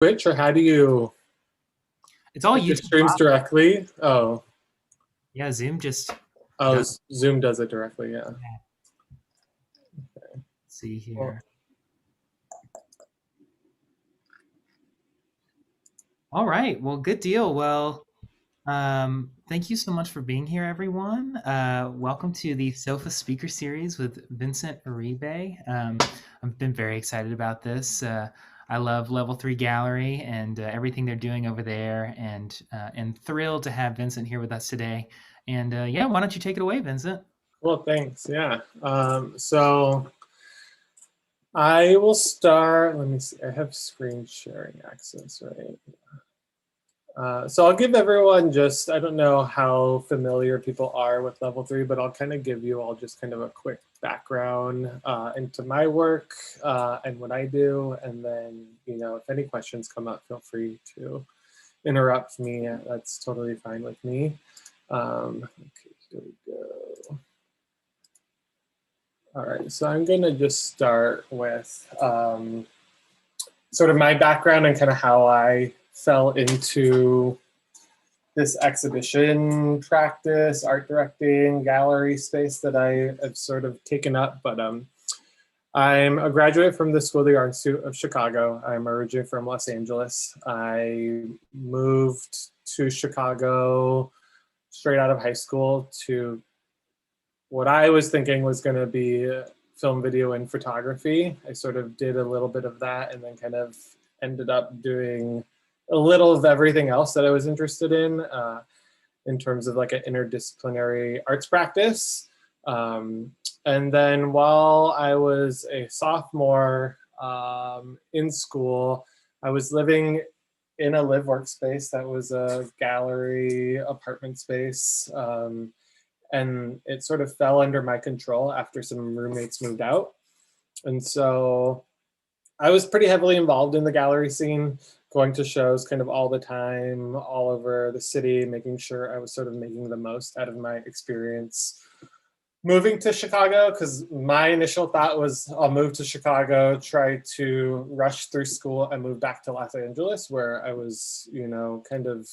Twitch, or how do you It's all it just YouTube streams Live. directly? Oh, Yeah, Zoom just oh, does. Zoom does it directly. Yeah. That. Let's see Well, here. All right. Well, good deal. Well, thank you so much for being here, everyone. Welcome to the SoFA Speaker Series with Vincent Uribe. I've been very excited about this. I love Level 3 Gallery and everything they're doing over there, and thrilled to have Vincent here with us today. And yeah, why don't you take it away, Vincent? well, thanks. Yeah. So I will start. Let me see. I have screen sharing access, right? So I'll give everyone just, I don't know how familiar people are with level 3, but I'll kind of give you all just kind of a quick background into my work and what I do. And then, if any questions come up, feel free to interrupt me. That's totally fine with me. Okay, here we go. All right, so I'm going to just start with sort of my background and kind of how I fell into this exhibition practice, art directing, gallery space that I have sort of taken up. But I'm a graduate from the School of the Art Institute of Chicago. I'm originally from Los Angeles. I moved to Chicago straight out of high school to what I was thinking was going to be film, video, and photography. I sort of did a little bit of that and then kind of ended up doing a little of everything else that I was interested in terms of like an interdisciplinary arts practice. And then while I was a sophomore in school, I was living in a live workspace that was a gallery apartment space. And it sort of fell under my control after some roommates moved out. And so I was pretty heavily involved in the gallery scene, going to shows kind of all the time, all over the city, making sure I was sort of making the most out of my experience. Moving to Chicago, because my initial thought was I'll move to Chicago, try to rush through school, and move back to Los Angeles, where I was, kind of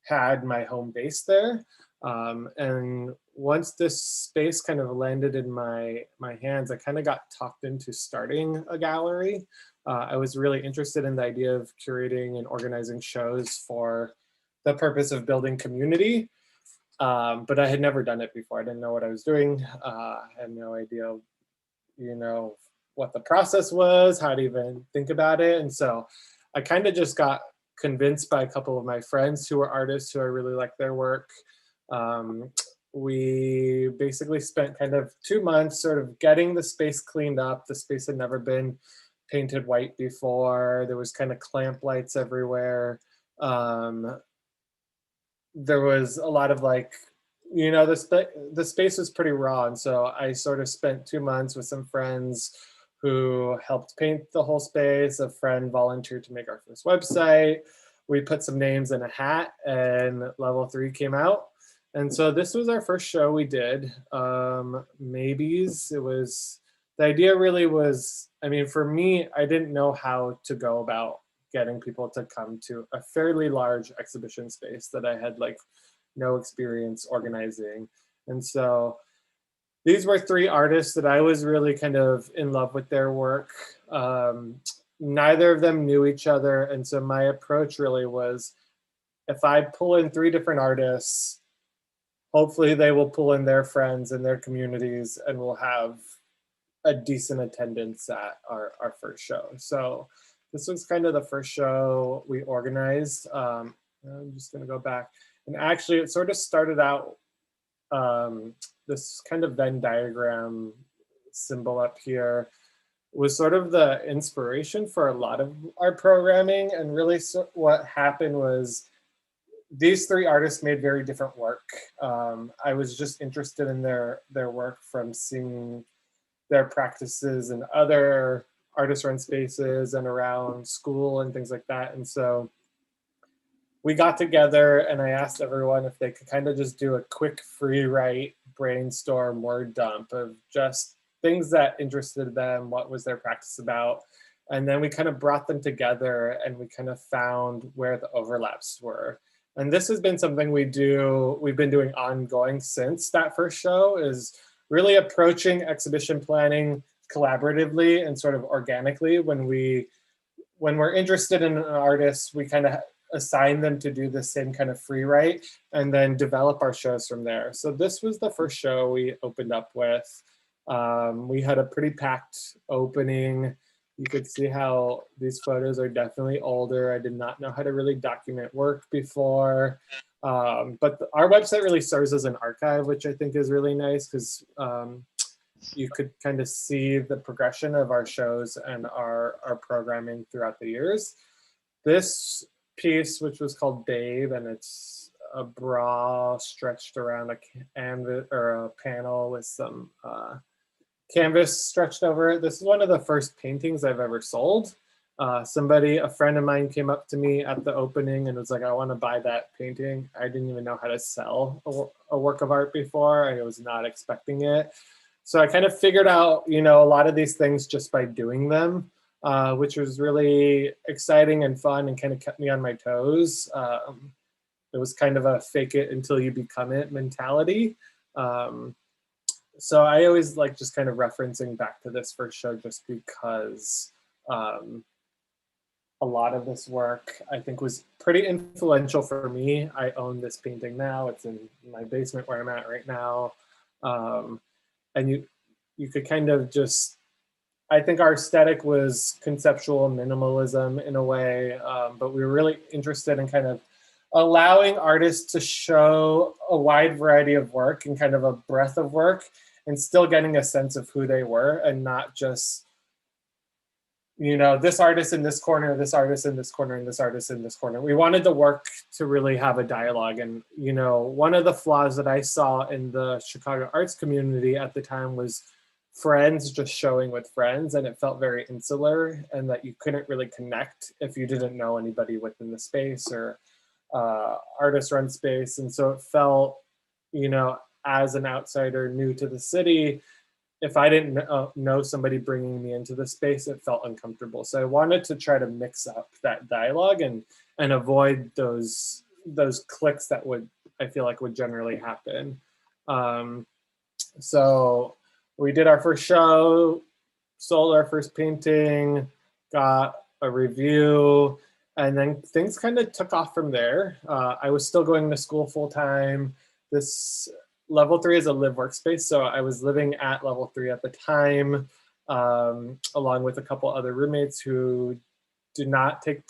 had my home base there. And once this space kind of landed in my hands, I kind of got talked into starting a gallery. I was really interested in the idea of curating and organizing shows for the purpose of building community, but I had never done it before. I didn't know what I was doing. I had no idea, what the process was, how to even think about it. And so I kind of just got convinced by a couple of my friends who were artists who I really liked their work. Um, we basically spent kind of 2 months sort of getting the space cleaned up. The space had never been painted white before. There was kind of clamp lights everywhere. There was a lot of like, the space was pretty raw. And so I sort of spent 2 months with some friends who helped paint the whole space. A friend volunteered to make our first website. We put some names in a hat and level 3 came out. And so this was our first show we did. Maybes. It was, the idea really was, I mean, for me, I didn't know how to go about getting people to come to a fairly large exhibition space that I had like no experience organizing. And so these were 3 artists that I was really kind of in love with their work. Neither of them knew each other. And so my approach really was, if I pull in 3 different artists, hopefully they will pull in their friends and their communities and we'll have a decent attendance at our first show. So this was kind of the first show we organized. I'm just going to go back. And actually, it sort of started out this kind of Venn diagram symbol up here was sort of the inspiration for a lot of our programming. And really, what happened was these 3 artists made very different work. I was just interested in their work from seeing their practices in other artist-run spaces and around school and things like that. And so we got together and I asked everyone if they could kind of just do a quick free write brainstorm word dump of just things that interested them, what was their practice about. And then we kind of brought them together and we kind of found where the overlaps were. And this has been something we've been doing ongoing since that first show, is really approaching exhibition planning collaboratively and sort of organically. When we're interested in an artist, we kind of assign them to do the same kind of free write and then develop our shows from there. So this was the first show we opened up with. We had a pretty packed opening. You could see how these photos are definitely older. I did not know how to really document work before. But our website really serves as an archive, which I think is really nice, because you could kind of see the progression of our shows and our programming throughout the years. This piece, which was called Babe, and it's a bra stretched around a canvas or a panel with some canvas stretched over it. This is one of the first paintings I've ever sold. A friend of mine came up to me at the opening and was like, I want to buy that painting. I didn't even know how to sell a work of art before. I was not expecting it. So I kind of figured out, a lot of these things just by doing them, which was really exciting and fun and kind of kept me on my toes. It was kind of a fake it until you become it mentality. So I always like just kind of referencing back to this first show, just because a lot of this work I think was pretty influential for me. I own this painting now. It's in my basement where I'm at right now. And you could kind of just, I think our aesthetic was conceptual minimalism in a way, but we were really interested in kind of allowing artists to show a wide variety of work and kind of a breadth of work, and still getting a sense of who they were, and not just, this artist in this corner, this artist in this corner, and this artist in this corner. We wanted the work to really have a dialogue. And, one of the flaws that I saw in the Chicago arts community at the time was friends just showing with friends, and it felt very insular, and that you couldn't really connect if you didn't know anybody within the space or artist run space. And so it felt, as an outsider new to the city, if I didn't know somebody bringing me into the space, it felt uncomfortable. So I wanted to try to mix up that dialogue and avoid those clicks that I feel like would generally happen. So we did our first show, sold our first painting, got a review, and then things kind of took off from there. I was still going to school full time. This level 3 is a live workspace, so I was living at level 3 at the time, along with a couple other roommates who did not take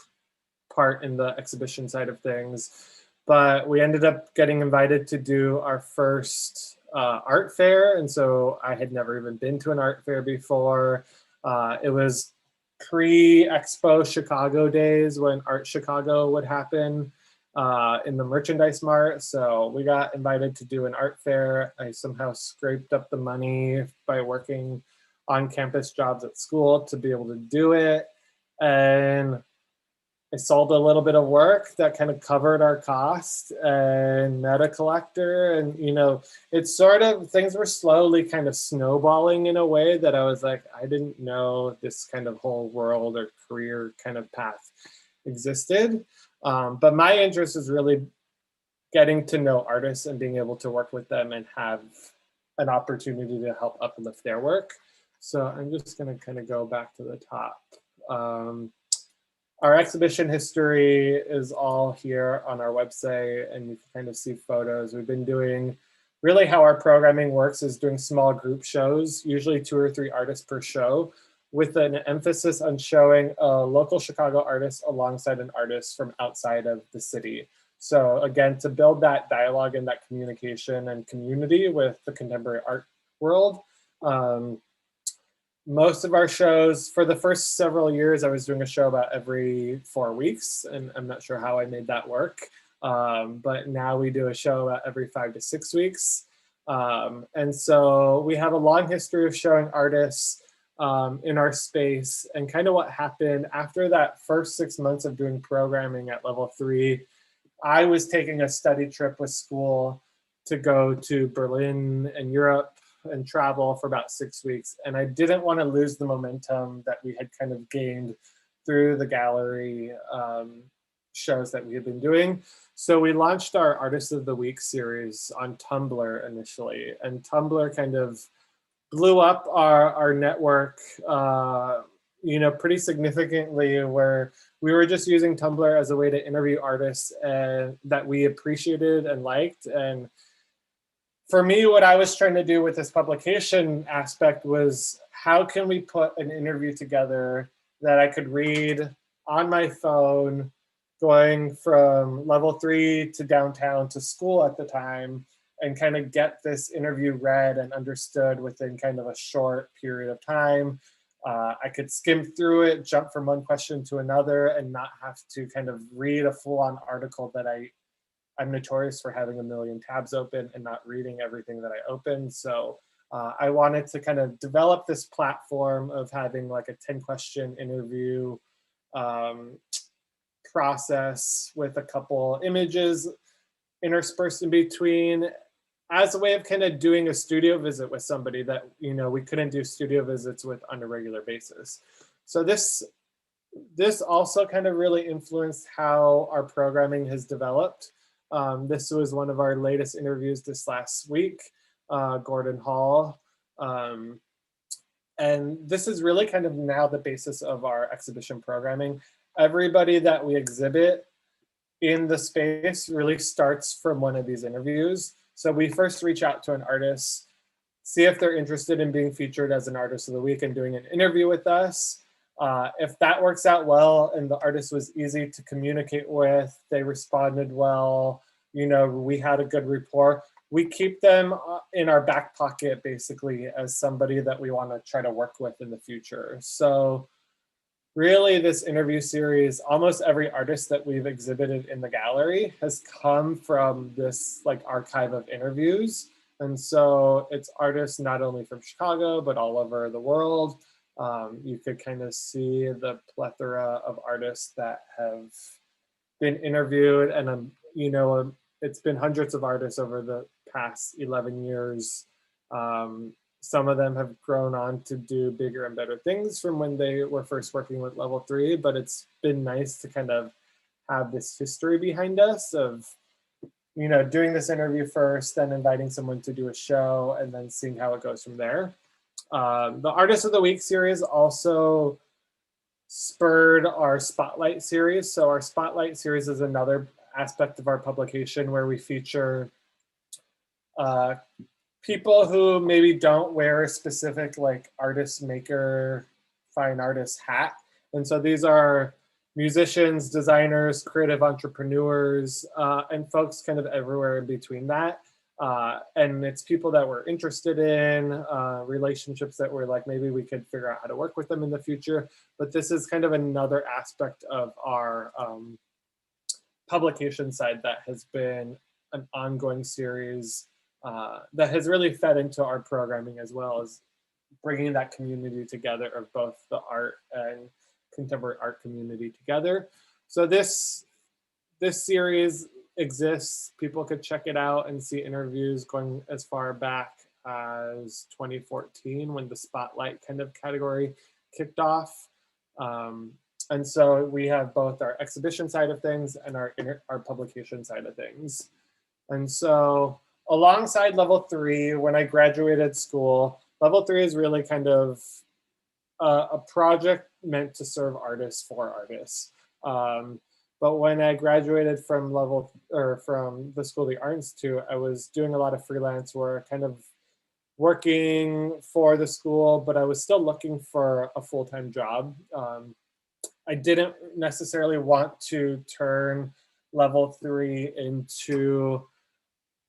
part in the exhibition side of things. But we ended up getting invited to do our first art fair, and so I had never even been to an art fair before. It was pre-Expo Chicago days, when Art Chicago would happen in the Merchandise Mart. So we got invited to do an art fair. I somehow scraped up the money by working on campus jobs at school to be able to do it. And I sold a little bit of work that kind of covered our cost and met a collector. And, it's sort of, things were slowly kind of snowballing in a way that I was like, I didn't know this kind of whole world or career kind of path existed. But my interest is really getting to know artists and being able to work with them and have an opportunity to help uplift their work. So I'm just going to kind of go back to the top. Our exhibition history is all here on our website, and you can kind of see photos. We've been doing, really how our programming works is doing small group shows, usually 2 or 3 artists per show, with an emphasis on showing a local Chicago artist alongside an artist from outside of the city. So again, to build that dialogue and that communication and community with the contemporary art world. Most of our shows, for the first several years, I was doing a show about every 4 weeks, and I'm not sure how I made that work. But now we do a show about every 5 to 6 weeks. And so we have a long history of showing artists in our space. And kind of what happened after that first 6 months of doing programming at level 3, I was taking a study trip with school to go to Berlin and Europe and travel for about 6 weeks. And I didn't want to lose the momentum that we had kind of gained through the gallery shows that we had been doing. So we launched our Artist of the Week series on Tumblr initially, and Tumblr kind of blew up our network, pretty significantly, where we were just using Tumblr as a way to interview artists and that we appreciated and liked. And for me, what I was trying to do with this publication aspect was, how can we put an interview together that I could read on my phone, going from level 3 to downtown to school at the time, and kind of get this interview read and understood within kind of a short period of time. I could skim through it, jump from one question to another, and not have to kind of read a full-on article that I'm notorious for having a million tabs open and not reading everything that I open. So I wanted to kind of develop this platform of having like a 10-question interview process with a couple images interspersed in between, as a way of kind of doing a studio visit with somebody that, we couldn't do studio visits with on a regular basis. So this also kind of really influenced how our programming has developed. This was one of our latest interviews this last week, Gordon Hall. And this is really kind of now the basis of our exhibition programming. Everybody that we exhibit in the space really starts from one of these interviews. So we first reach out to an artist, see if they're interested in being featured as an Artist of the Week and doing an interview with us. If that works out well and the artist was easy to communicate with, they responded well, we had a good rapport, we keep them in our back pocket basically as somebody that we want to try to work with in the future. So really, this interview series, almost every artist that we've exhibited in the gallery has come from this like archive of interviews. And so it's artists not only from Chicago, but all over the world. You could kind of see the plethora of artists that have been interviewed. And, it's been hundreds of artists over the past 11 years. Some of them have grown on to do bigger and better things from when they were first working with level 3, but it's been nice to kind of have this history behind us of, doing this interview first, then inviting someone to do a show, and then seeing how it goes from there. The Artist of the Week series also spurred our Spotlight series. So our Spotlight series is another aspect of our publication where we feature people who maybe don't wear a specific like artist maker, fine artist hat. And so these are musicians, designers, creative entrepreneurs, and folks kind of everywhere in between that. And it's people that we're interested in, relationships that we're like, maybe we could figure out how to work with them in the future. But this is kind of another aspect of our publication side that has been an ongoing series that has really fed into our programming, as well as bringing that community together of both the art and contemporary art community together. So this series exists. People could check it out and see interviews going as far back as 2014 when the Spotlight kind of category kicked off. And so we have both our exhibition side of things and our publication side of things. And so alongside level 3, when I graduated school, level 3 is really kind of a project meant to serve artists for artists. But when I graduated from from the School of the Art Institute, I was doing a lot of freelance work, kind of working for the school, but I was still looking for a full-time job. I didn't necessarily want to turn level 3 into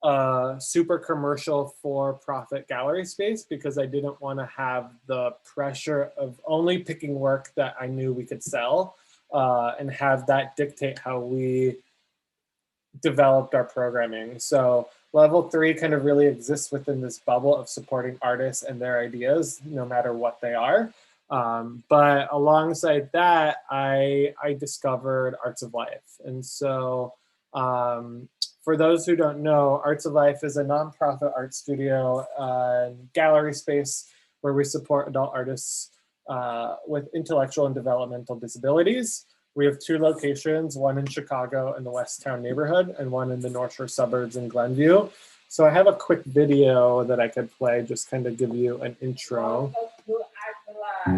a super commercial for-profit gallery space, because I didn't want to have the pressure of only picking work that I knew we could sell and have that dictate how we developed our programming. So level 3 kind of really exists within this bubble of supporting artists and their ideas, no matter what they are. But alongside that, I discovered Arts of Life. And so for those who don't know, Arts of Life is a nonprofit art studio and gallery space where we support adult artists with intellectual and developmental disabilities. We have 2 locations, one in Chicago in the West Town neighborhood and one in the North Shore suburbs in Glenview. So I have a quick video that I could play, just kind of give you an intro. I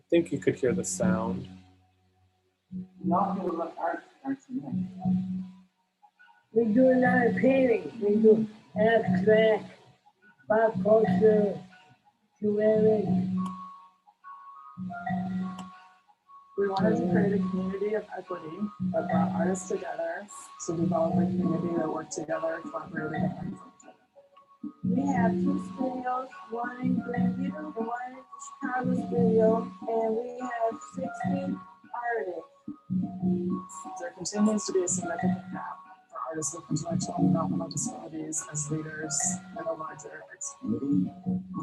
think you could hear the sound. We do a lot of painting. We do abstract, pop culture, ceramic. We wanted to create a community of equity that brought artists together to develop a community that worked together, collaborating, and learned from each other. We have 2 studios, one in Glenview and one in the Chicago studio, and we have 60 artists. There continues to be a significant gap for artists with intellectual and developmental disabilities as leaders in a larger arts community.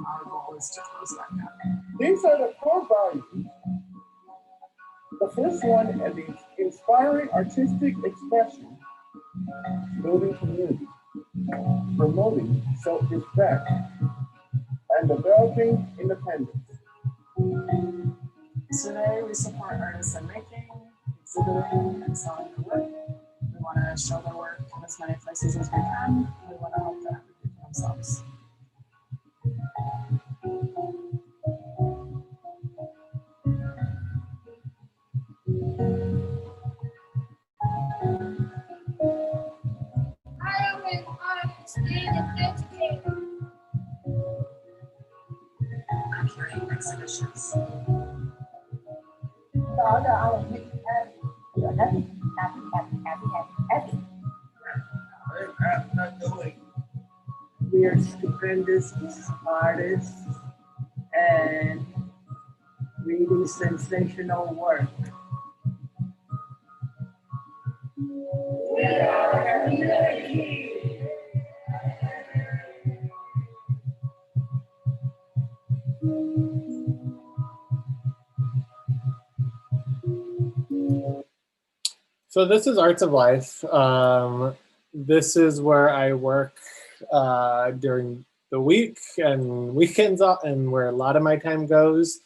Our goal is to close that gap. These are the core values. The first one is inspiring artistic expression, building community, promoting self-respect, and developing independence. Today, we support artists in making, exhibiting, and selling their work. We want to show their work in as many places as we can. We want to help them advocate for themselves. I am an artist and an educator. I'm curating exhibitions. We are stupendous artists and we do sensational work. We are community. So this is Arts of Life. This is where I work during the week and weekends, and where a lot of my time goes.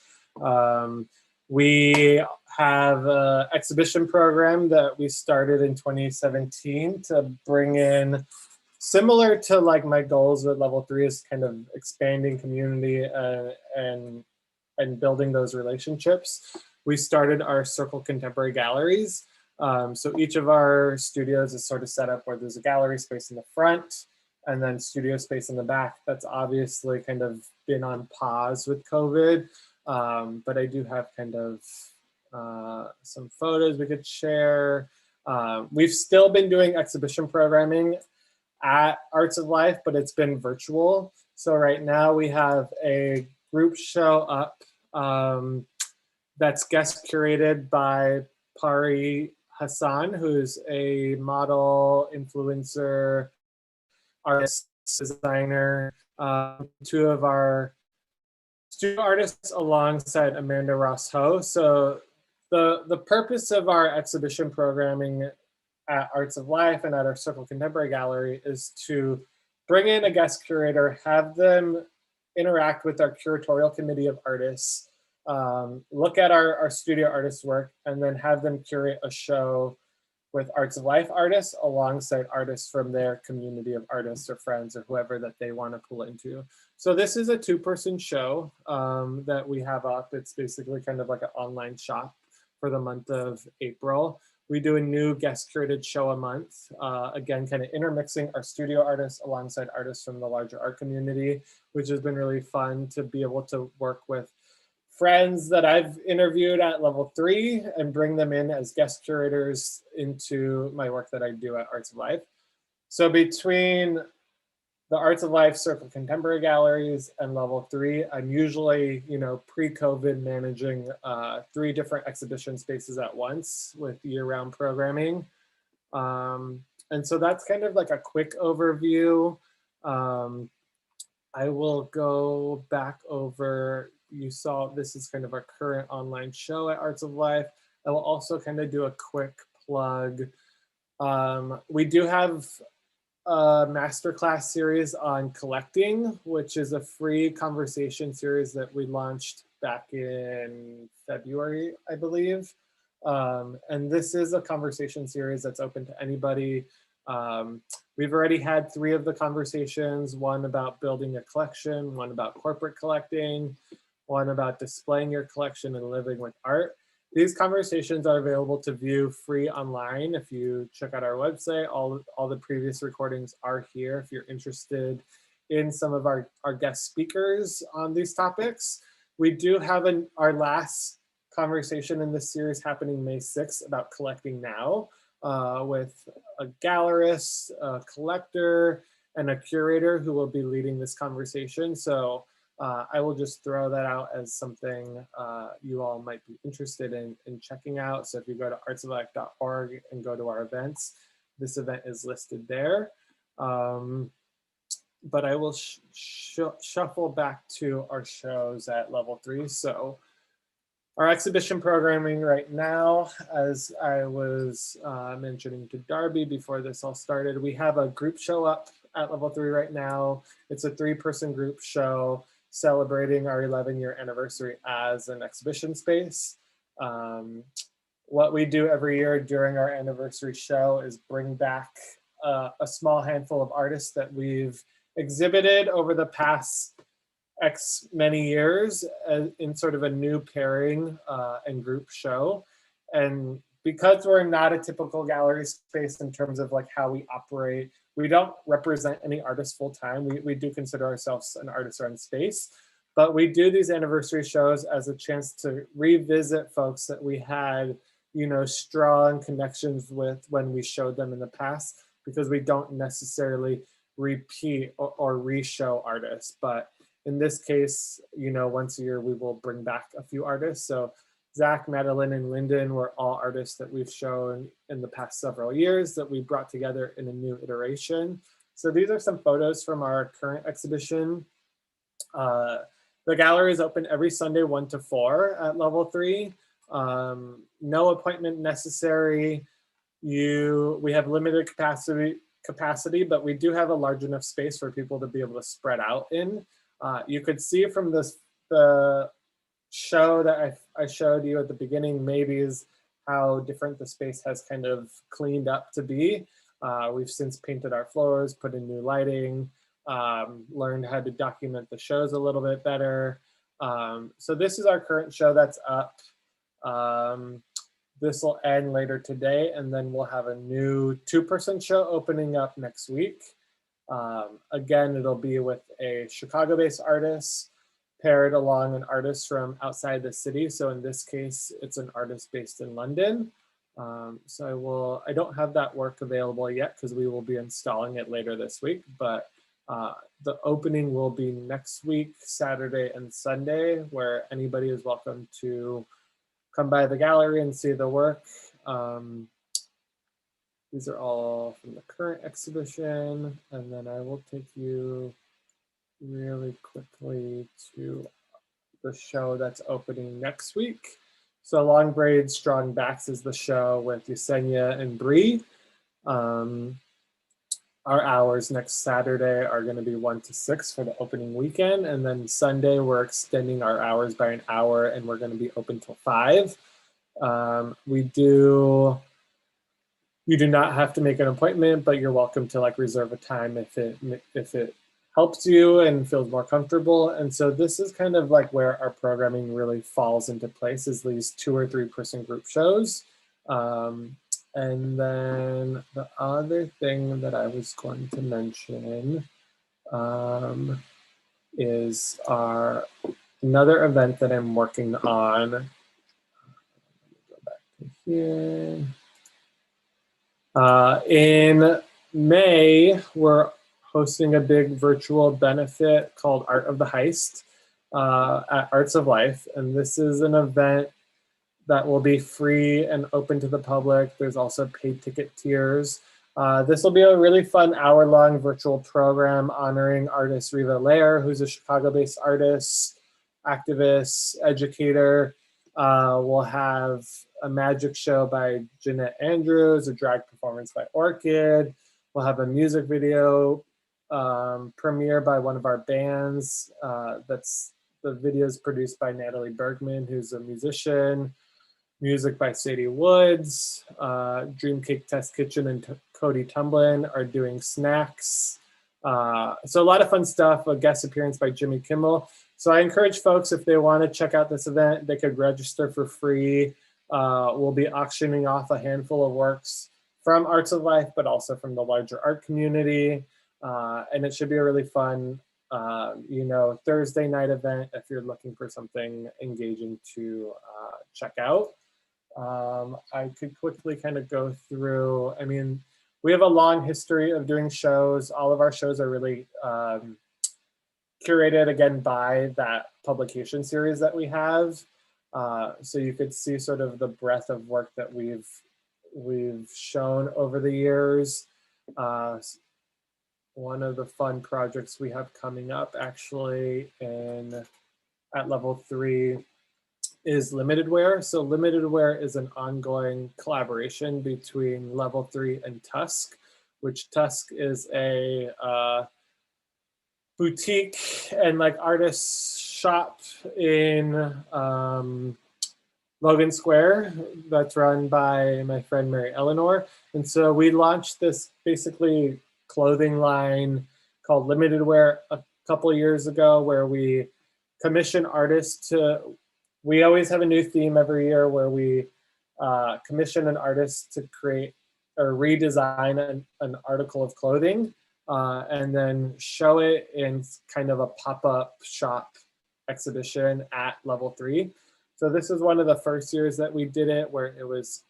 We have an exhibition program that we started in 2017 to bring in, similar to like my goals with level 3, is kind of expanding community and building those relationships. We started our Circle Contemporary Galleries. So each of our studios is sort of set up where there's a gallery space in the front and then studio space in the back. That's obviously kind of been on pause with COVID, but I do have kind of some photos we could share. We've still been doing exhibition programming at Arts of Life, but it's been virtual. So right now we have a group show up that's guest curated by Pari Hassan, who's a model, influencer, artist, designer, 2 of our studio artists alongside Amanda Ross Ho. So the purpose of our exhibition programming at Arts of Life and at our Circle Contemporary Gallery is to bring in a guest curator, have them interact with our curatorial committee of artists, look at our studio artists' work, and then have them curate a show with Arts of Life artists alongside artists from their community of artists or friends or whoever that they want to pull into. So this is a 2-person show that we have up. It's basically kind of like an online shop for the month of April. We do a new guest curated show a month, again, kind of intermixing our studio artists alongside artists from the larger art community, which has been really fun to be able to work with friends that I've interviewed at level 3 and bring them in as guest curators into my work that I do at Arts of Life. So between the Arts of Life Circle Contemporary Galleries and level 3, I'm usually, pre-COVID managing 3 different exhibition spaces at once with year-round programming. And so that's kind of like a quick overview. I will go back over, you saw this is kind of our current online show at Arts of Life. I will also kind of do a quick plug We do have a masterclass series on collecting, which is a free conversation series that we launched back in February, I believe. And this is a conversation series that's open to anybody. We've already had 3 of the conversations, one about building a collection, one about corporate collecting, one about displaying your collection and living with art. These conversations are available to view free online. If you check out our website, all the previous recordings are here if you're interested in some of our guest speakers on these topics. We do have our last conversation in this series happening May 6th about collecting now with a gallerist, a collector, and a curator who will be leading this conversation. So I will just throw that out as something you all might be interested in checking out. So if you go to artsoflife.org and go to our events, this event is listed there. But I will shuffle back to our shows at level 3. So our exhibition programming right now, as I was mentioning to Darby before this all started, we have a group show up at level 3 right now. It's a 3-person group show celebrating our 11-year anniversary as an exhibition space. What we do every year during our anniversary show is bring back a small handful of artists that we've exhibited over the past X many years in sort of a new pairing and group show. And because we're not a typical gallery space in terms of like how we operate, we don't represent any artists full time. We do consider ourselves an artist-run space, but we do these anniversary shows as a chance to revisit folks that we had, you know, strong connections with when we showed them in the past, because we don't necessarily repeat or re-show artists. But in this case, you know, once a year we will bring back a few artists. So Zach, Madeline, and Lyndon were all artists that we've shown in the past several years that we brought together in a new iteration. So these are some photos from our current exhibition. The gallery is open every Sunday 1 to 4 at level 3. No appointment necessary. We have limited capacity, but we do have a large enough space for people to be able to spread out in. You could see from the show that I showed you at the beginning, maybe is how different the space has kind of cleaned up to be. We've since painted our floors, put in new lighting, learned how to document the shows a little bit better. So this is our current show that's up. This will end later today, and then we'll have a new 2-person show opening up next week. Again, it'll be with a Chicago-based artist paired along an artist from outside the city. So in this case, it's an artist based in London. So I don't have that work available yet because we will be installing it later this week, but the opening will be next week, Saturday and Sunday, where anybody is welcome to come by the gallery and see the work. These are all from the current exhibition, and then I will take you really quickly to the show that's opening next week. So Long Braids, Strong Backs is the show with Yesenia and Bree. Our hours next Saturday are going to be 1 to 6 for the opening weekend, and then Sunday we're extending our hours by an hour, and we're going to be open till 5. You do not have to make an appointment, but you're welcome to like reserve a time if it helps you and feels more comfortable. And so this is kind of like where our programming really falls into place, is these 2 or 3-person group shows. And then the other thing that I was going to mention is another event that I'm working on. Let me go back to here. In May, we're hosting a big virtual benefit called Art of the Heist at Arts of Life. And this is an event that will be free and open to the public. There's also paid ticket tiers. This will be a really fun hour-long virtual program honoring artist Uribe, who's a Chicago-based artist, activist, educator. We'll have a magic show by Jeanette Andrews, a drag performance by Orchid. We'll have a music video premiere by one of our bands. The video is produced by Natalie Bergman, who's a musician. Music by Sadie Woods. Dreamcake Test Kitchen and Cody Tumblin are doing snacks. So a lot of fun stuff. A guest appearance by Jimmy Kimmel. So I encourage folks, if they want to check out this event, they could register for free. We'll be auctioning off a handful of works from Arts of Life, but also from the larger art community. And it should be a really fun, Thursday night event if you're looking for something engaging to check out. I could quickly kind of go through, we have a long history of doing shows. All of our shows are really curated again by that publication series that we have. So you could see sort of the breadth of work that we've shown over the years. One of the fun projects we have coming up actually at level 3 is Limited Wear. So Limited Wear is an ongoing collaboration between level 3 and Tusk, which Tusk is a boutique and like artist shop in Logan Square that's run by my friend Mary Eleanor. And so we launched this basically clothing line called Limited Wear a couple years ago, where we commission artists we always have a new theme every year where we commission an artist to create or redesign an article of clothing and then show it in kind of a pop-up shop exhibition at level 3. So this is one of the first years that we did it, where it was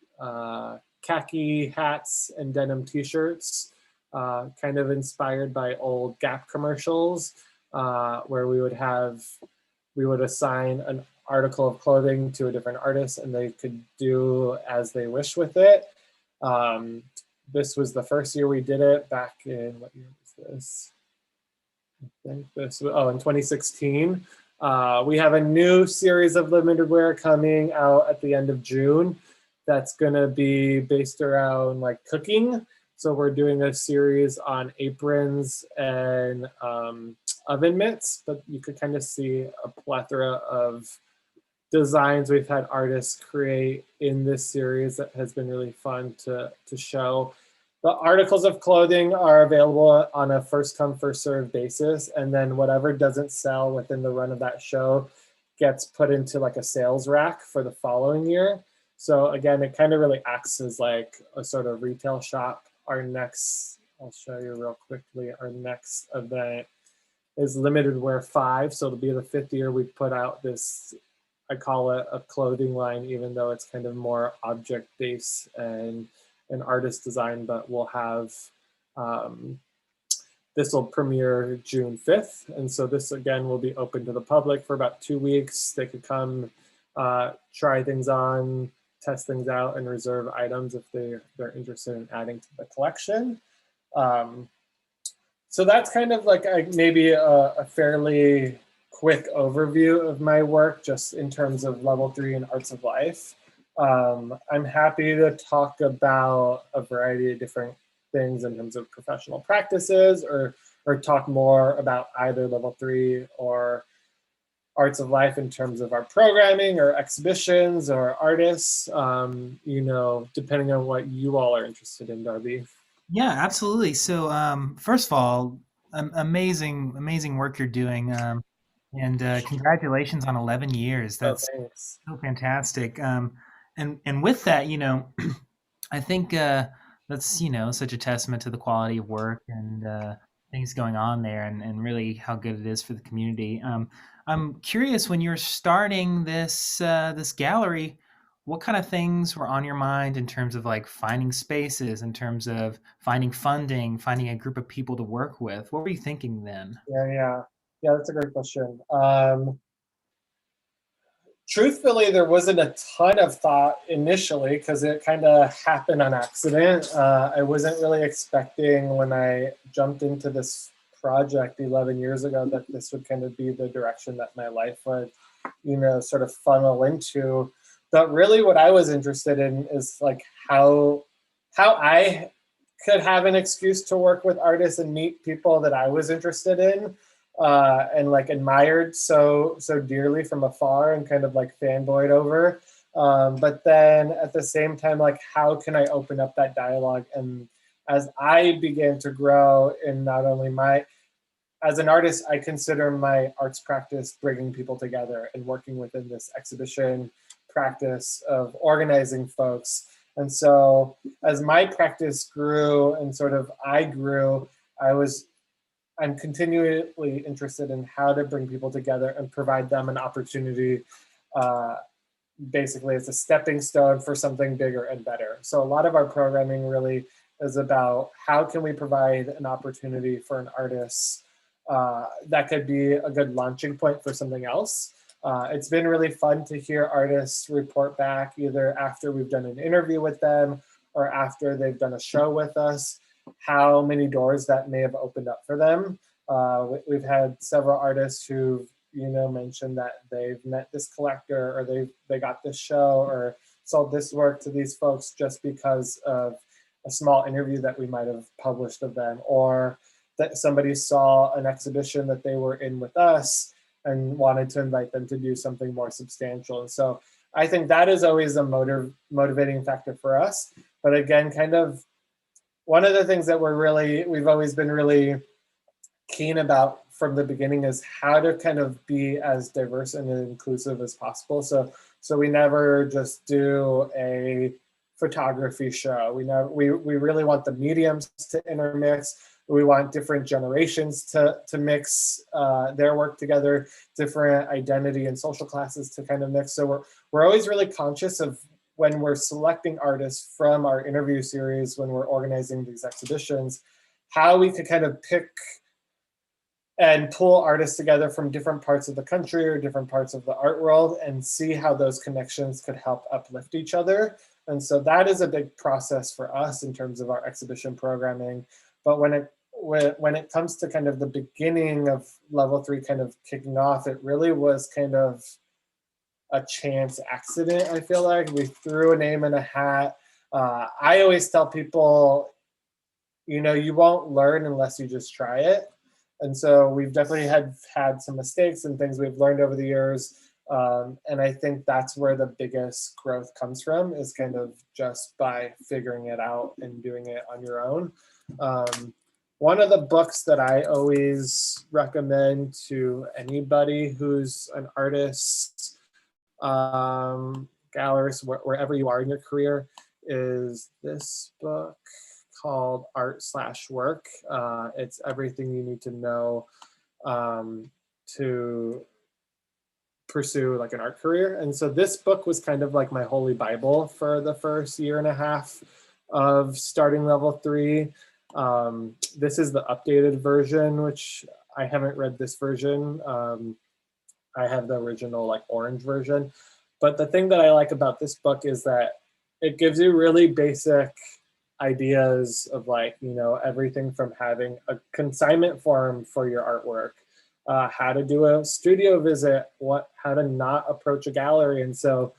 khaki hats and denim t-shirts, kind of inspired by old Gap commercials, where we would assign an article of clothing to a different artist and they could do as they wish with it. This was the first year we did it back in, what year was this? I think this was, in 2016. We have a new series of Limited Wear coming out at the end of June that's gonna be based around like cooking. So we're doing a series on aprons and oven mitts, but you could kind of see a plethora of designs we've had artists create in this series that has been really fun to show. The articles of clothing are available on a first come, first served basis. And then whatever doesn't sell within the run of that show gets put into like a sales rack for the following year. So again, it kind of really acts as like a sort of retail shop. I'll show you real quickly, our next event is Limited Wear 5. So it'll be the 5th year we put out this, I call it a clothing line, even though it's kind of more object-based and an artist design, but we'll have, this will premiere June 5th. And so this again will be open to the public for about 2 weeks. They could come try things on, test things out, and reserve items if they're interested in adding to the collection. So that's kind of like maybe a fairly quick overview of my work just in terms of level 3 and Arts of Life. I'm happy to talk about a variety of different things in terms of professional practices or talk more about either level 3 or Arts of Life in terms of our programming or exhibitions or artists, depending on what you all are interested in, Darby. Yeah, absolutely. So first of all, amazing work you're doing. And congratulations on 11 years. That's so fantastic. And with that, I think that's, such a testament to the quality of work and things going on there and really how good it is for the community. I'm curious, when you're starting this gallery, what kind of things were on your mind in terms of like finding spaces, in terms of finding funding, finding a group of people to work with? What were you thinking then? Yeah, that's a great question. Truthfully, there wasn't a ton of thought initially because it kind of happened on accident. I wasn't really expecting when I jumped into this project 11 years ago that this would kind of be the direction that my life would, sort of funnel into. But really what I was interested in is like how I could have an excuse to work with artists and meet people that I was interested in, and like admired so dearly from afar and kind of like fanboyed over. But then at the same time, like how can I open up that dialogue? And as I began to grow in not only as an artist, I consider my arts practice bringing people together and working within this exhibition practice of organizing folks. And so as my practice grew and sort of I grew, I'm continually interested in how to bring people together and provide them an opportunity. Basically, it's a stepping stone for something bigger and better. So a lot of our programming really is about how can we provide an opportunity for an artist that could be a good launching point for something else. It's been really fun to hear artists report back either after we've done an interview with them or after they've done a show with us, how many doors that may have opened up for them. We've had several artists who've mentioned that they've met this collector or they got this show or sold this work to these folks just because of a small interview that we might have published of them, or that somebody saw an exhibition that they were in with us and wanted to invite them to do something more substantial. And so I think that is always a motivating factor for us. But again, kind of one of the things that we've always been really keen about from the beginning is how to kind of be as diverse and inclusive as possible. So we never just do a photography show. We really want the mediums to intermix. We want different generations to mix their work together, different identity and social classes to kind of mix. So we're always really conscious of when we're selecting artists from our interview series, when we're organizing these exhibitions, how we could kind of pick and pull artists together from different parts of the country or different parts of the art world and see how those connections could help uplift each other. And so that is a big process for us in terms of our exhibition programming. But when it comes to kind of the beginning of level 3 kind of kicking off, it really was kind of a chance accident. I feel like we threw a name in a hat. I always tell people, you won't learn unless you just try it. And so we've definitely had some mistakes and things we've learned over the years. And I think that's where the biggest growth comes from, is kind of just by figuring it out and doing it on your own. One of the books that I always recommend to anybody who's an artist, gallerist, wherever you are in your career, is this book called Art/Work. It's everything you need to know to pursue like an art career. And so this book was kind of like my holy Bible for the first year and a half of starting level 3. This is the updated version, which I haven't read this version. I have the original like orange version. But the thing that I like about this book is that it gives you really basic ideas of like, everything from having a consignment form for your artwork, how to do a studio visit, how to not approach a gallery. And so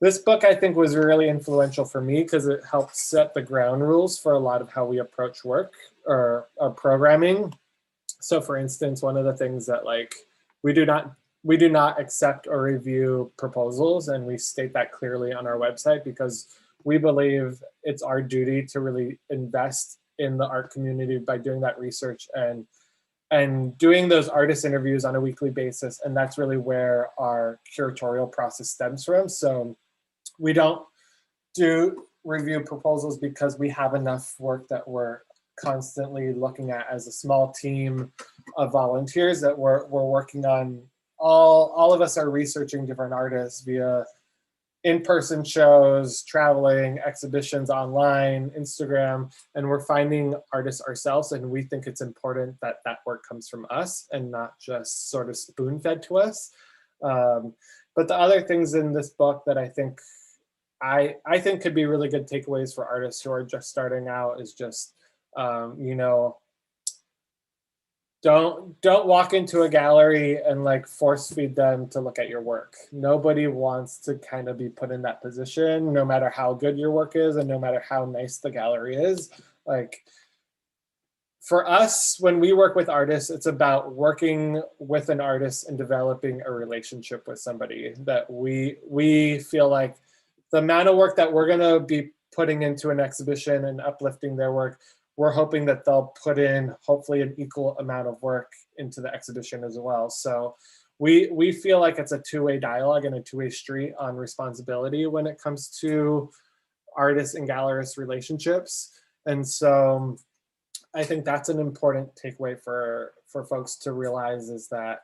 this book, I think, was really influential for me because it helped set the ground rules for a lot of how we approach work or programming. So for instance, one of the things that like we do not accept or review proposals, and we state that clearly on our website because we believe it's our duty to really invest in the art community by doing that research and doing those artist interviews on a weekly basis. And that's really where our curatorial process stems from. So we don't do review proposals because we have enough work that we're constantly looking at as a small team of volunteers that we're working on. All of us are researching different artists via in-person shows, traveling, exhibitions online, Instagram, and we're finding artists ourselves, and we think it's important that that work comes from us and not just sort of spoon-fed to us. But the other things in this book that I think could be really good takeaways for artists who are just starting out is just, don't walk into a gallery and like force feed them to look at your work. Nobody wants to kind of be put in that position, no matter how good your work is and no matter how nice the gallery is. Like, for us, when we work with artists, it's about working with an artist and developing a relationship with somebody that we feel like the amount of work that we're going to be putting into an exhibition and uplifting their work, we're hoping that they'll put in hopefully an equal amount of work into the exhibition as well. So we feel like it's a two-way dialogue and a two-way street on responsibility when it comes to artist and gallerist relationships. And so I think that's an important takeaway for folks to realize, is that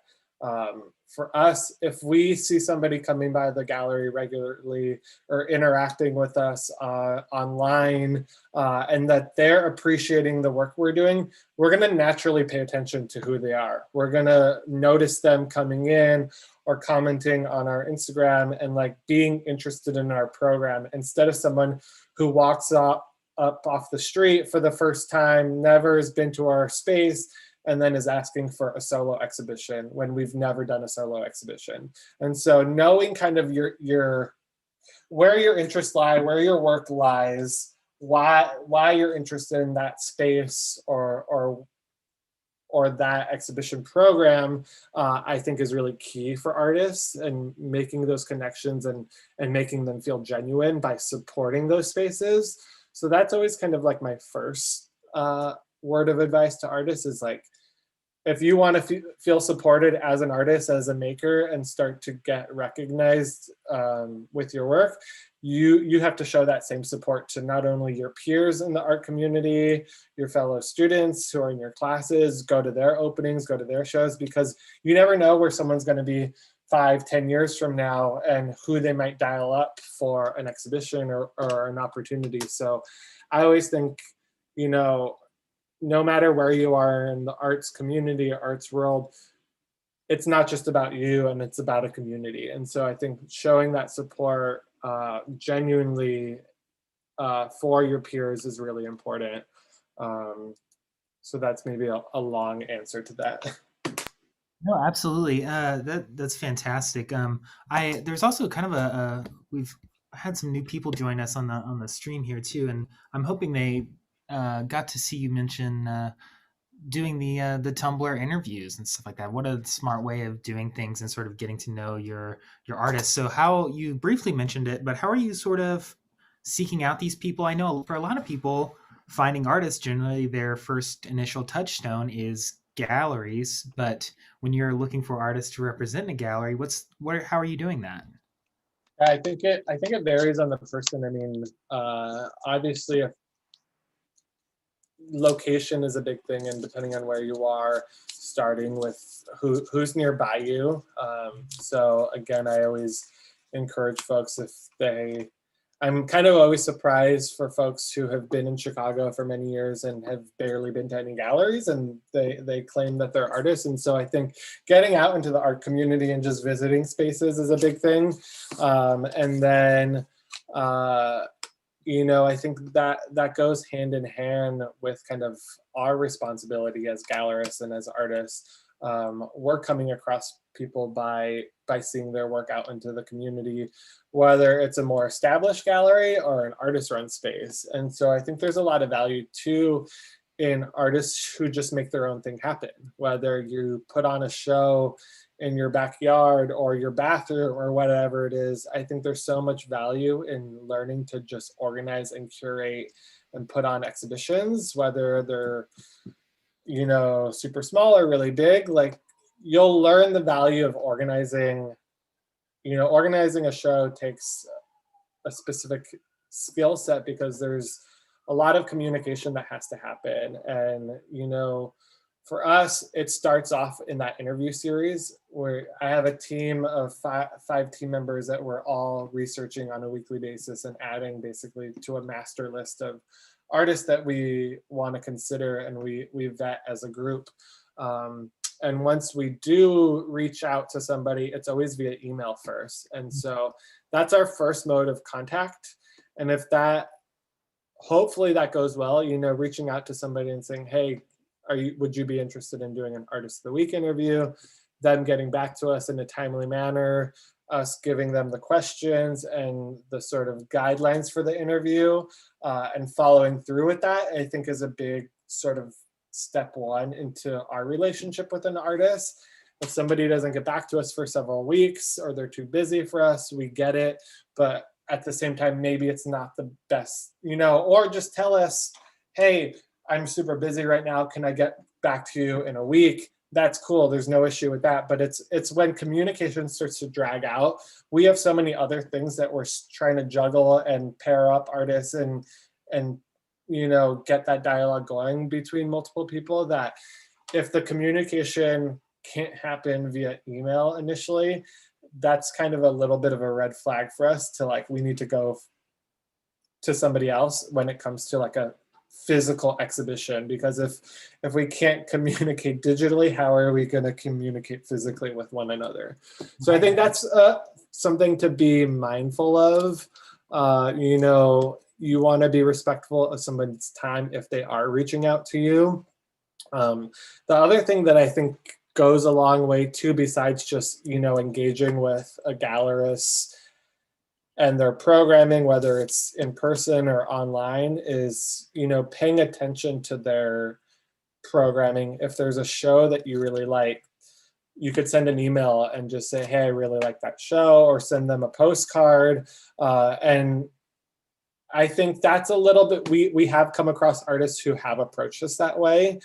for us, if we see somebody coming by the gallery regularly or interacting with us online, and that they're appreciating the work we're doing, we're going to naturally pay attention to who they are. We're going to notice them coming in or commenting on our Instagram and like being interested in our program, instead of someone who walks up off the street for the first time, never has been to our space, and then is asking for a solo exhibition when we've never done a solo exhibition. And so knowing kind of your where your interests lie, where your work lies, why you're interested in that space or that exhibition program, I think is really key for artists, and making those connections and making them feel genuine by supporting those spaces. So that's always kind of like my first word of advice to artists, is like, if you want to feel supported as an artist, as a maker, and start to get recognized with your work, you have to show that same support to not only your peers in the art community, your fellow students who are in your classes, go to their openings, go to their shows, because you never know where someone's going to be 5-10 years from now and who they might dial up for an exhibition or an opportunity. So I always think, you know, no matter where you are in the arts community, arts world, it's not just about you, and it's about a community. And so I think showing that support genuinely for your peers is really important. So that's maybe a long answer to that. No, absolutely. That's fantastic. There's also kind of we've had some new people join us on the stream here too, and I'm hoping they got to see you mention doing the Tumblr interviews and stuff like that. What a smart way of doing things and sort of getting to know your artists. So how, you briefly mentioned it, but how are you sort of seeking out these people? I know for a lot of people, finding artists, generally their first initial touchstone is galleries, but when you're looking for artists to represent a gallery, how are you doing that? I think it varies on the person. I mean, obviously, if location is a big thing, and depending on where you are, starting with who's nearby you. So again, I always encourage folks, I'm kind of always surprised for folks who have been in Chicago for many years and have barely been to any galleries, and they claim that they're artists. And so I think getting out into the art community and just visiting spaces is a big thing. And then, you know, I think that goes hand in hand with kind of our responsibility as gallerists and as artists. We're coming across people by seeing their work out into the community, whether it's a more established gallery or an artist-run space. And so I think there's a lot of value too in artists who just make their own thing happen, whether you put on a show in your backyard or your bathroom or whatever it is. I think there's so much value in learning to just organize and curate and put on exhibitions, whether they're, you know, super small or really big. Like, you'll learn the value of organizing. You know, organizing a show takes a specific skill set, because there's a lot of communication that has to happen. And, you know, for us, it starts off in that interview series where I have a team of five team members that we're all researching on a weekly basis and adding basically to a master list of artists that we want to consider and we vet as a group. And once we do reach out to somebody, it's always via email first. And so that's our first mode of contact. And if hopefully that goes well, you know, reaching out to somebody and saying, hey, would you be interested in doing an Artist of the Week interview? Them getting back to us in a timely manner, us giving them the questions and the sort of guidelines for the interview, and following through with that, I think is a big sort of step one into our relationship with an artist. If somebody doesn't get back to us for several weeks or they're too busy for us, we get it. But at the same time, maybe it's not the best, or just tell us, hey, I'm super busy right now. Can I get back to you in a week? That's cool. There's no issue with that. But it's when communication starts to drag out. We have so many other things that we're trying to juggle and pair up artists and get that dialogue going between multiple people, that if the communication can't happen via email initially, that's kind of a little bit of a red flag for us to like, we need to go to somebody else when it comes to like a physical exhibition, because if we can't communicate digitally, how are we going to communicate physically with one another? So I think that's something to be mindful of. You want to be respectful of somebody's time if they are reaching out to you. The other thing that I think goes a long way too, besides just, engaging with a gallerist and their programming, whether it's in person or online, is, paying attention to their programming. If there's a show that you really like, you could send an email and just say, hey, I really like that show, or send them a postcard. And I think that's a little bit, we have come across artists who have approached us that way,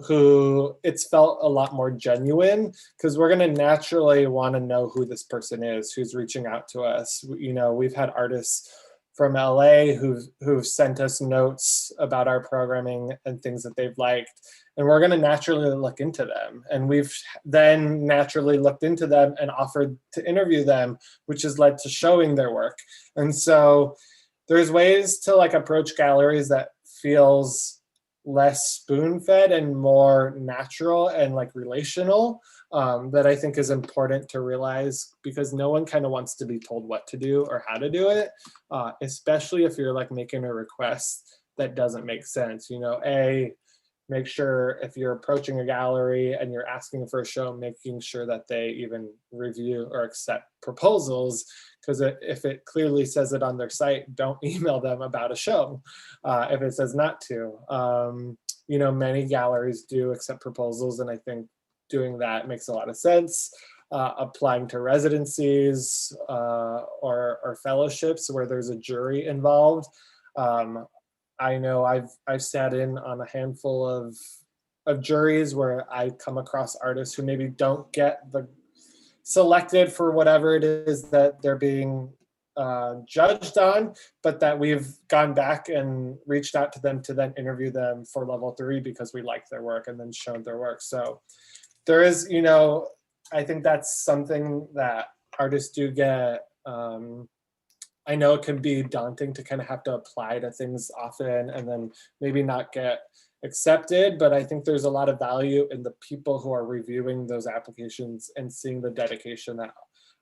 who it's felt a lot more genuine, because we're going to naturally want to know who this person is who's reaching out to us. We've had artists from LA who've sent us notes about our programming and things that they've liked, and we're going to naturally look into them. And we've then naturally looked into them and offered to interview them, which has led to showing their work. And so there's ways to like approach galleries that feels less spoon-fed and more natural and like relational, that I think is important to realize, because no one kind of wants to be told what to do or how to do it, especially if you're like making a request that doesn't make sense. Make sure if you're approaching a gallery and you're asking for a show, making sure that they even review or accept proposals, because if it clearly says it on their site, don't email them about a show if it says not to. Many galleries do accept proposals, and I think doing that makes a lot of sense. Applying to residencies or fellowships where there's a jury involved. I know I've sat in on a handful of juries where I come across artists who maybe don't get selected for whatever it is that they're being judged on, but that we've gone back and reached out to them to then interview them for level 3 because we like their work, and then shown their work. So there is, I think that's something that artists do get. I know it can be daunting to kind of have to apply to things often and then maybe not get accepted, but I think there's a lot of value in the people who are reviewing those applications and seeing the dedication that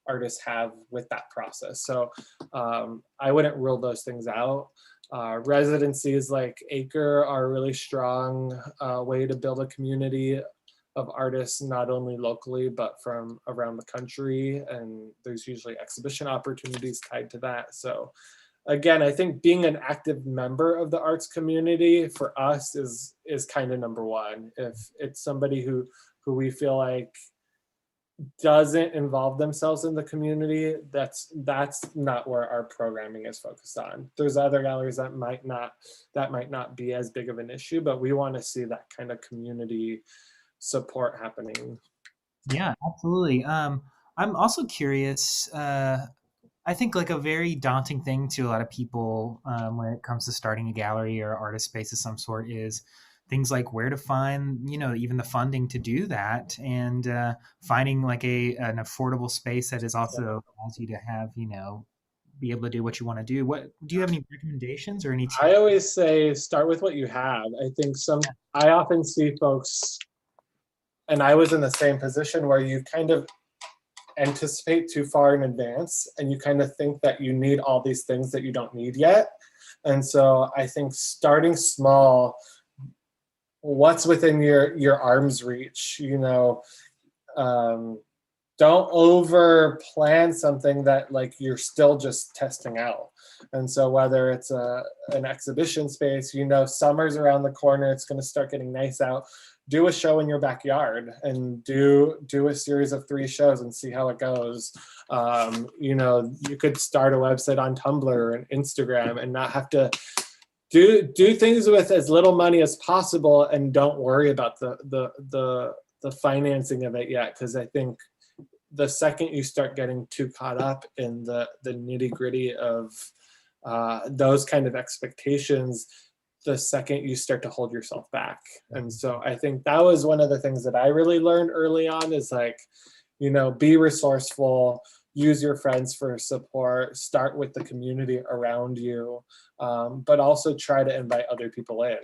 artists have with that process. So I wouldn't rule those things out. Residencies like Acre are a really strong way to build a community of artists, not only locally, but from around the country. And there's usually exhibition opportunities tied to that. So again, I think being an active member of the arts community for us is kind of number one. If it's somebody who we feel like doesn't involve themselves in the community, that's not where our programming is focused on. There's other galleries that might not be as big of an issue, but we want to see that kind of community support happening. Yeah, absolutely. I'm also curious. I think like a very daunting thing to a lot of people when it comes to starting a gallery or artist space of some sort is things like where to find, even the funding to do that, and finding like an affordable space that is also allows you to have, be able to do what you want to do. What do you have any recommendations or any tips? I always say start with what you have. I think I often see folks, and I was in the same position, where you kind of anticipate too far in advance and you kind of think that you need all these things that you don't need yet. And so I think starting small, what's within your arm's reach, you know. Don't over plan something that like you're still just testing out. And so whether it's an exhibition space, you know, summer's around the corner, it's going to start getting nice out. Do a show in your backyard and do a series of 3 shows and see how it goes. You know, you could start a website on Tumblr and Instagram and not have to do things with as little money as possible, and don't worry about the financing of it yet, because I think the second you start getting too caught up in the nitty gritty of those kind of expectations, the second you start to hold yourself back. And so I think that was one of the things that I really learned early on is like, you know, be resourceful, use your friends for support, start with the community around you, but also try to invite other people in.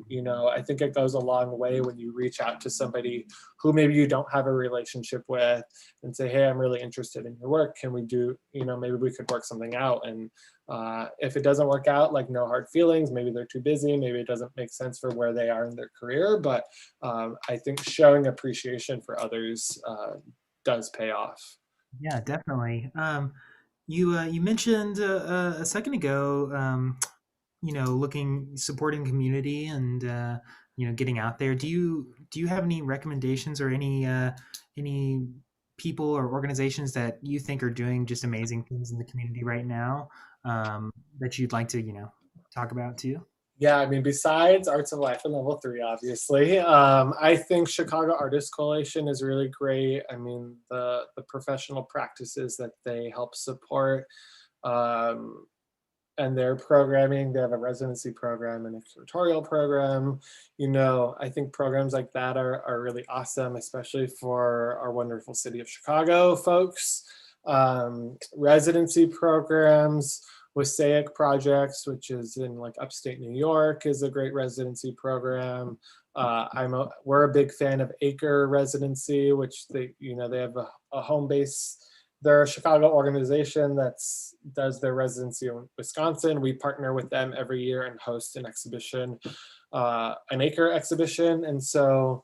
You know, I think it goes a long way when you reach out to somebody who maybe you don't have a relationship with and say, hey, I'm really interested in your work. Can we do, you know, maybe we could work something out. And if it doesn't work out, like no hard feelings, maybe they're too busy, maybe it doesn't make sense for where they are in their career. But I think showing appreciation for others does pay off. Yeah, definitely. You mentioned a second ago, you know, supporting community and you know, getting out there. Do you have any recommendations or any people or organizations that you think are doing just amazing things in the community right now, that you'd like to, you know, talk about too? Yeah, I mean, besides Arts of Life and Level 3, obviously, I think Chicago Artists Coalition is really great. I mean, the professional practices that they help support, and their programming, they have a residency program and a curatorial program. You know, I think programs like that are really awesome, especially for our wonderful city of Chicago folks. Residency programs, Wasaic Projects, which is in like upstate New York, is a great residency program. We're a big fan of Acre Residency, which they have a home base. They're a Chicago organization that does their residency in Wisconsin. We partner with them every year and host an exhibition, an Acre exhibition. And so,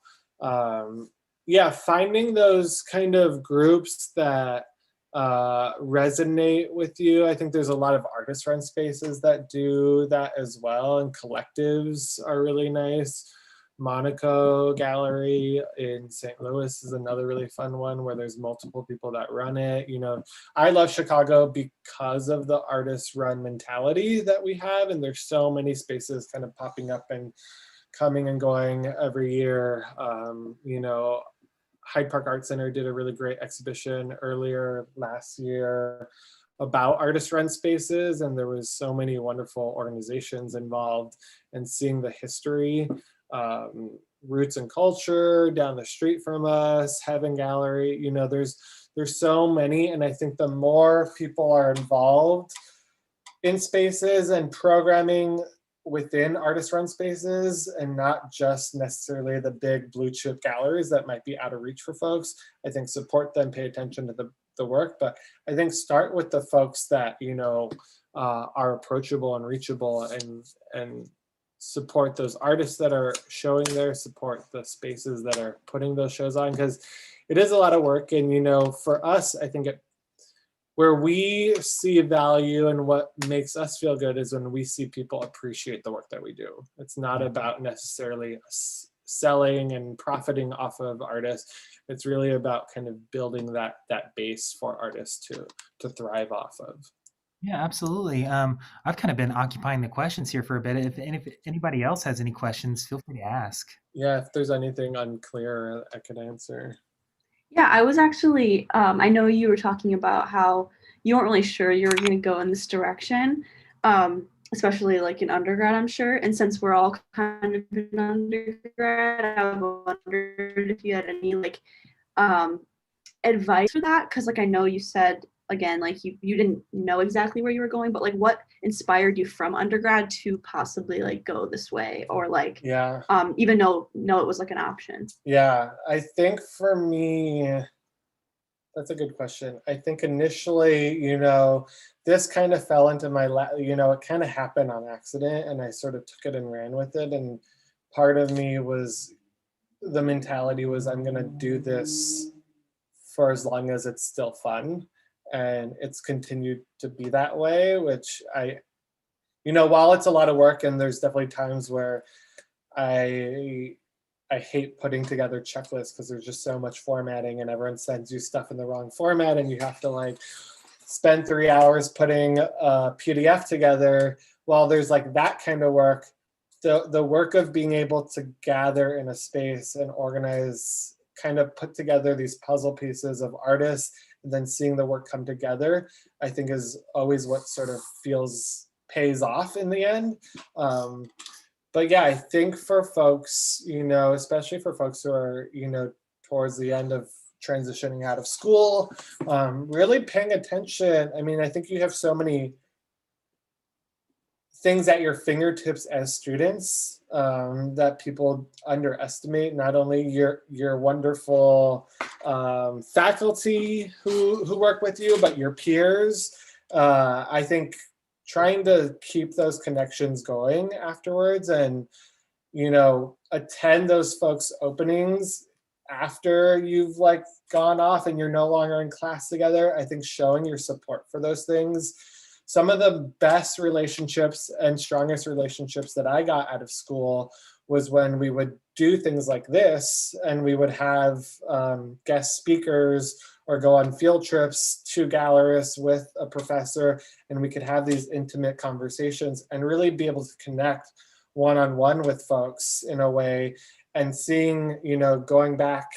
yeah, finding those kind of groups that resonate with you. I think there's a lot of artist-run spaces that do that as well, and collectives are really nice. Monaco Gallery in St. Louis is another really fun one where there's multiple people that run it. You know, I love Chicago because of the artist-run mentality that we have, and there's so many spaces kind of popping up and coming and going every year. You know, Hyde Park Art Center did a really great exhibition earlier last year about artist-run spaces, and there was so many wonderful organizations involved, and seeing the history. Roots and Culture down the street from us, Heaven Gallery, you know, there's so many. And I think the more people are involved in spaces and programming within artist-run spaces, and not just necessarily the big blue chip galleries that might be out of reach for folks, I think support them, pay attention to the work. But I think start with the folks that, you know, are approachable and reachable, and support those artists that are showing there, support the spaces that are putting those shows on, because it is a lot of work. And, you know, for us, I think where we see value and what makes us feel good is when we see people appreciate the work that we do. It's not about necessarily selling and profiting off of artists. It's really about kind of building that base for artists to thrive off of. Yeah, absolutely. I've kind of been occupying the questions here for a bit. If anybody else has any questions, feel free to ask. Yeah, if there's anything unclear, I could answer. Yeah, I was actually, I know you were talking about how you weren't really sure you were going to go in this direction, especially like in undergrad, I'm sure. And since we're all kind of in undergrad, I wondered if you had any like advice for that, because like I know you said, again, like you didn't know exactly where you were going, but like what inspired you from undergrad to possibly like go this way, or like even know it was like an option? Yeah, I think for me, that's a good question. I think initially, you know, this kind of fell into my lap, you know, it kind of happened on accident, and I sort of took it and ran with it. And part of me was, the mentality was, I'm going to do this for as long as it's still fun. And it's continued to be that way, which while it's a lot of work, and there's definitely times where I hate putting together checklists because there's just so much formatting and everyone sends you stuff in the wrong format and you have to like spend 3 hours putting a PDF together. While there's like that kind of work, the work of being able to gather in a space and organize, kind of put together these puzzle pieces of artists and then seeing the work come together, I think is always what sort of pays off in the end. But yeah, I think for folks, especially for folks who are, towards the end of transitioning out of school, really paying attention. I mean, I think you have so many things at your fingertips as students that people underestimate. Not only your wonderful faculty who work with you, but your peers. I think trying to keep those connections going afterwards and, attend those folks' openings after you've like gone off and you're no longer in class together. I think showing your support for those things. Some of the best relationships and strongest relationships that I got out of school was when we would do things like this and we would have guest speakers or go on field trips to gallerists with a professor, and we could have these intimate conversations and really be able to connect one-on-one with folks in a way, and seeing, going back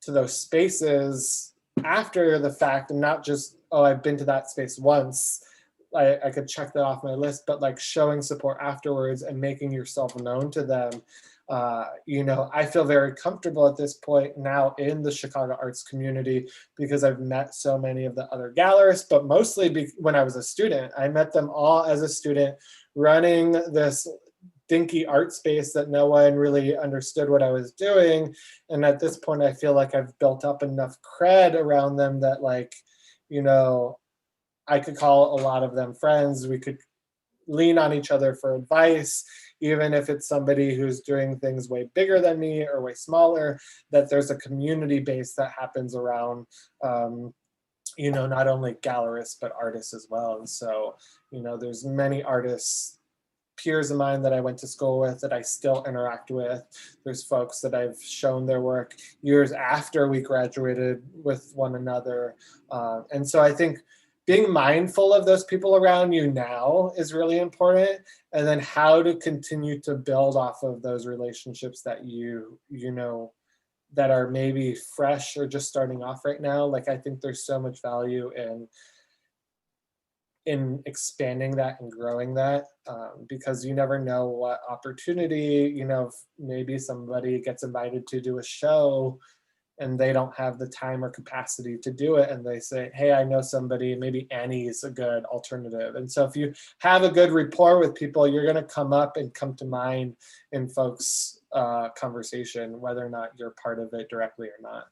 to those spaces after the fact and not just, oh, I've been to that space once, I could check that off my list, but like showing support afterwards and making yourself known to them. I feel very comfortable at this point now in the Chicago arts community because I've met so many of the other gallerists, but mostly when I was a student. I met them all as a student running this dinky art space that no one really understood what I was doing. And at this point, I feel like I've built up enough cred around them that like, I could call a lot of them friends. We could lean on each other for advice, even if it's somebody who's doing things way bigger than me or way smaller, that there's a community base that happens around, not only gallerists, but artists as well. And so, there's many artists, peers of mine that I went to school with that I still interact with. There's folks that I've shown their work years after we graduated with one another. And so I think being mindful of those people around you now is really important. And then how to continue to build off of those relationships that that are maybe fresh or just starting off right now. Like, I think there's so much value in expanding that and growing that, because you never know what opportunity, maybe somebody gets invited to do a show and they don't have the time or capacity to do it. And they say, hey, I know somebody, maybe Annie is a good alternative. And so if you have a good rapport with people, you're gonna come up and come to mind in folks' conversation, whether or not you're part of it directly or not.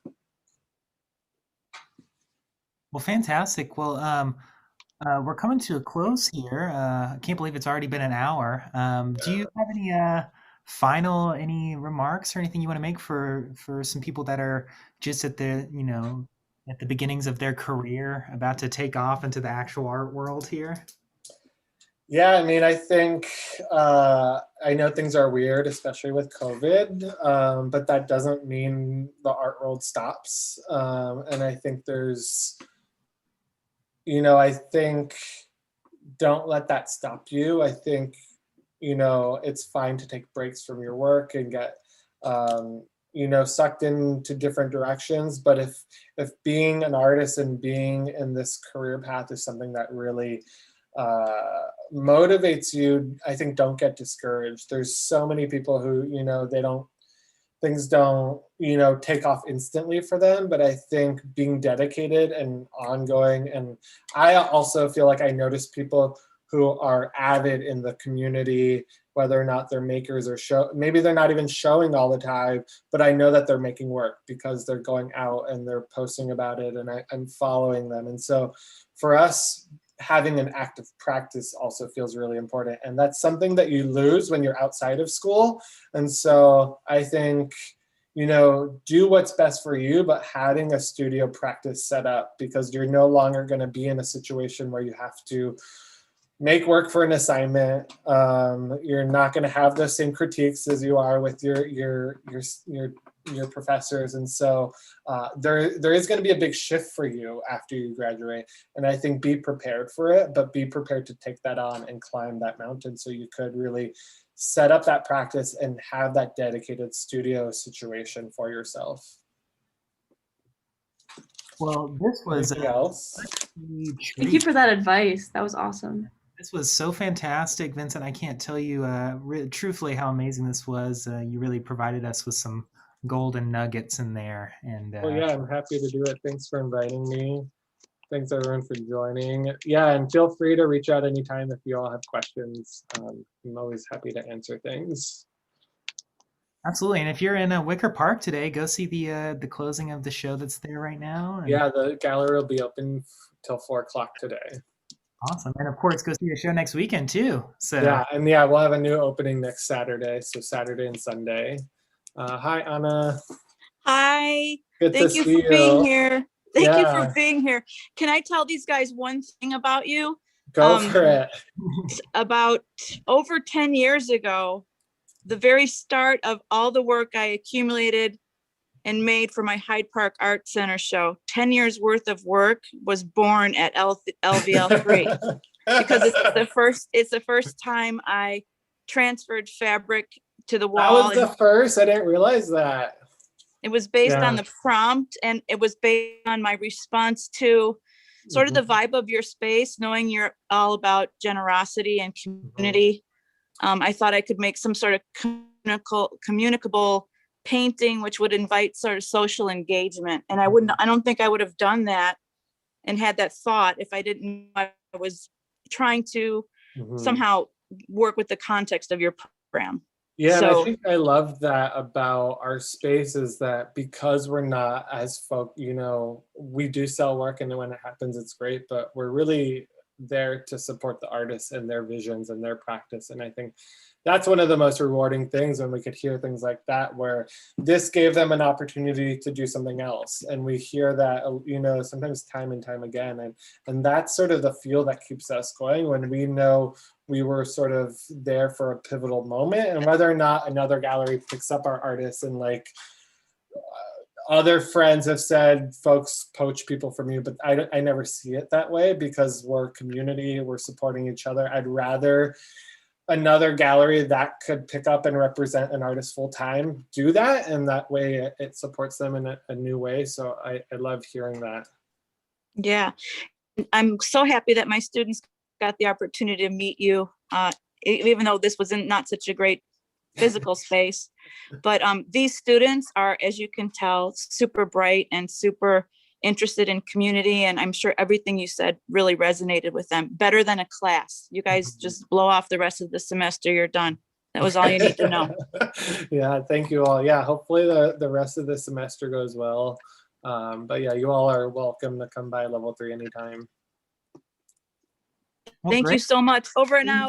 Well, fantastic. Well, we're coming to a close here. I can't believe it's already been an hour. Do you have any remarks or anything you want to make for some people that are just at the at the beginnings of their career, about to take off into the actual art world here? Yeah, I mean, I think I know things are weird, especially with COVID, but that doesn't mean the art world stops. And I think there's, I think don't let that stop you. I think, it's fine to take breaks from your work and get, sucked into different directions. But if being an artist and being in this career path is something that really motivates you, I think don't get discouraged. There's so many people who, things don't, take off instantly for them, but I think being dedicated and ongoing, and I also feel like I notice people who are avid in the community, whether or not they're makers or maybe they're not even showing all the time, but I know that they're making work because they're going out and they're posting about it and I'm following them. And so for us, having an active practice also feels really important. And that's something that you lose when you're outside of school. And so I think, do what's best for you, but having a studio practice set up, because you're no longer going to be in a situation where you have to make work for an assignment. You're not going to have those same critiques as you are with your professors, and so there is going to be a big shift for you after you graduate. And I think be prepared for it, but be prepared to take that on and climb that mountain, so you could really set up that practice and have that dedicated studio situation for yourself. Well, this was Anything else? Thank you for that advice. That was awesome. This was so fantastic, Vincent. I can't tell you truthfully how amazing this was. You really provided us with some golden nuggets in there. And well, yeah, I'm happy to do it. Thanks for inviting me. Thanks everyone for joining. Yeah, and feel free to reach out anytime if you all have questions. I'm always happy to answer things. Absolutely. And if you're in Wicker Park today, go see the closing of the show that's there right now. And yeah, the gallery will be open till 4:00 today. Awesome. And of course, go see the show next weekend too. So yeah, and yeah, we'll have a new opening next Saturday. So Saturday and Sunday. Hi, Anna. Hi. Good Thank to you see for being here. Thank you Yeah. for being here. Can I tell these guys one thing about you? Go for it. About over 10 years ago, the very start of all the work I accumulated and made for my Hyde Park Art Center show, 10 years worth of work was born at LVL3 because it's the first time I transferred fabric to the wall. That was the first. I didn't realize that. It was based on the prompt, and it was based on my response to sort of the vibe of your space, knowing you're all about generosity and community. I thought I could make some sort of communicable painting, which would invite sort of social engagement. And I don't think I would have done that and had that thought if I didn't know I was trying to somehow work with the context of your program. Yeah, so, and I think I love that about our space is that because we're not as we do sell work, and when it happens, it's great, but we're really there to support the artists and their visions and their practice. And I think that's one of the most rewarding things when we could hear things like that, where this gave them an opportunity to do something else. And we hear that, sometimes time and time again. And that's sort of the fuel that keeps us going when we know we were sort of there for a pivotal moment. And whether or not another gallery picks up our artists, and other friends have said folks poach people from you, but I never see it that way, because we're community, we're supporting each other. I'd rather another gallery that could pick up and represent an artist full time do that, and that way it supports them in a new way. So I love hearing that. Yeah, I'm so happy that my students got the opportunity to meet you, even though this was not such a great physical space. But these students are, as you can tell, super bright and super interested in community. And I'm sure everything you said really resonated with them, better than a class. You guys just blow off the rest of the semester. You're done. That was all you need to know. Yeah, thank you all. Yeah, hopefully the rest of the semester goes well. But yeah, you all are welcome to come by Level 3 anytime. Thank you so much. Over and out.